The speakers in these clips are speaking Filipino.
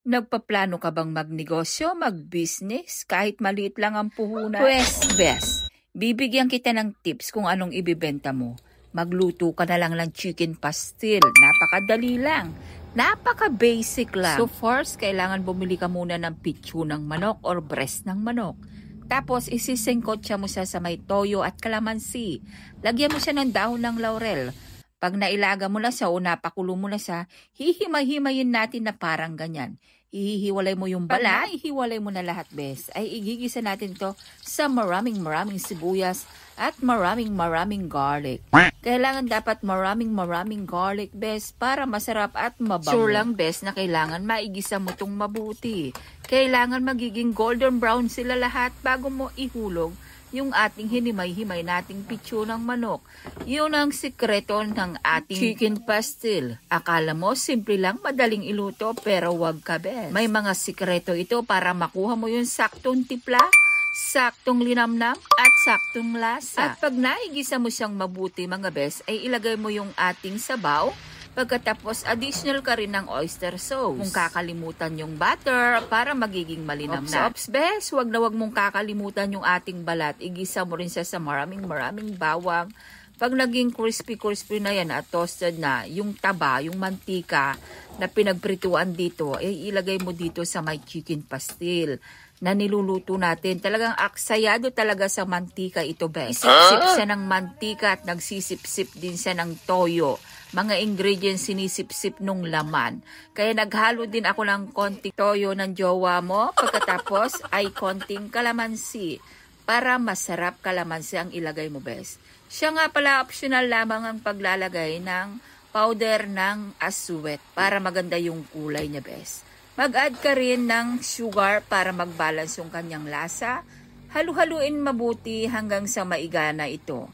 Nagpaplano ka bang magnegosyo, mag-business, kahit maliit lang ang puhunan? Pwes, best. Bibigyan kita ng tips kung anong ibibenta mo. Magluto ka na lang ng chicken pastil. Napakadali lang. Napaka-basic lang. So first, kailangan bumili ka muna ng pitsu ng manok or breast ng manok. Tapos, isisengkot siya mo siya sa may toyo at kalamansi. Lagyan mo siya ng dahon ng laurel. Pag nailaga mo na siya o napakulo mo na siya, hihimay-himayin natin na parang ganyan. Ihihiwalay mo yung balat, ihiwalay mo na lahat, bes. Ay igigisa natin to sa maraming sibuyas at maraming garlic. Kailangan dapat maraming garlic, bes, para masarap at mabango. Sure lang, bes, na kailangan maigisa mo tong mabuti. Kailangan magiging golden brown sila lahat bago mo ihulog yung ating hinimay-himay nating pitsu ng manok. Yun ang sikreto ng ating chicken pastil. Akala mo, simple lang, madaling iluto, pero wag ka, bes. May mga sikreto ito para makuha mo yung saktong tipla, saktong linamnam, at saktong lasa. At pag naigisa mo siyang mabuti, mga bes, ay ilagay mo yung ating sabaw. Pagkatapos, additional ka rin ng oyster sauce. Kung kakalimutan yung butter para magiging malinam na. Ops, bes, wag mong kakalimutan yung ating balat. Igisa mo rin siya sa maraming bawang. Pag naging crispy na yan at toasted na, yung taba, yung mantika na pinagprituan dito, ilagay mo dito sa may chicken pastil na niluluto natin. Talagang aksayado talaga sa mantika ito, bes. Isip-sip siya ng mantika at nagsisip-sip din siya ng toyo. Mga ingredients sinisip-sip nung laman. Kaya naghalo din ako ng konting toyo ng jowa mo. Pagkatapos ay konting kalamansi. Para masarap kalamansi ang ilagay mo, bes. Siya nga pala optional lamang ang paglalagay ng powder ng aswet para maganda yung kulay niya, bes. Mag-add ka rin ng sugar para mag-balance yung kanyang lasa. Halu-haluin mabuti hanggang sa maigana ito.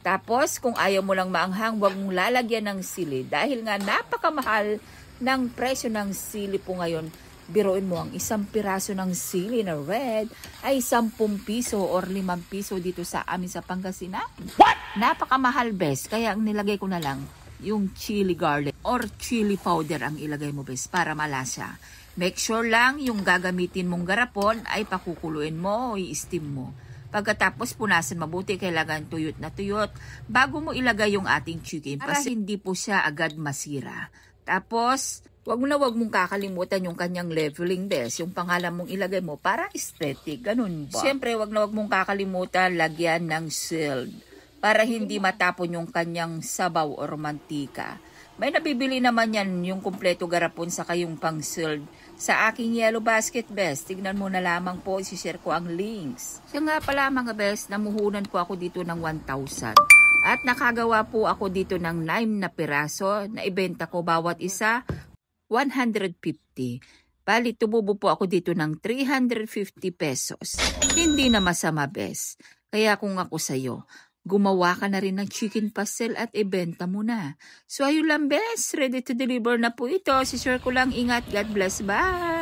Tapos, kung ayaw mo lang maanghang, huwag mong lalagyan ng sili. Dahil nga napakamahal ng presyo ng sili po ngayon. Biruin mo, ang isang piraso ng sili na red ay 10 piso or 5 piso dito sa amin sa Pangasinan. What? Napakamahal, bes. Kaya ang nilagay ko na lang yung chili garlic or chili powder ang ilagay mo, bes, para malasa. Make sure lang yung gagamitin mong garapon ay pakukuluin mo o i-steam mo. Pagkatapos punasan mabuti, kailangan tuyot na tuyot bago mo ilagay yung ating chicken para hindi po siya agad masira. Tapos, wag mong kakalimutan yung kanyang leveling, bes. Yung pangalan mong ilagay mo para aesthetic, ganun ba? Siyempre, wag mong kakalimutan lagyan ng salt para hindi matapon yung kanyang sabaw or mantika. May nabibili naman yan yung kumpleto garapon sa kayong pang-salt sa aking yellow basket, bes. Tignan mo na lamang po, isi-share ko ang links. Siya nga pala, mga bes, namuhunan po ako dito ng 1,000. At nakagawa po ako dito ng 9 na piraso na ibenta ko bawat isa 150. Bali, tumubo po ako dito ng 350 pesos. Hindi na masama, bes. Kaya kung ako sa'yo, gumawa ka na rin ng chicken pastel at ibenta mo na. So ayun lang, bes. Ready to deliver na po ito. Si Sir ko lang. Ingat. God bless. Bye!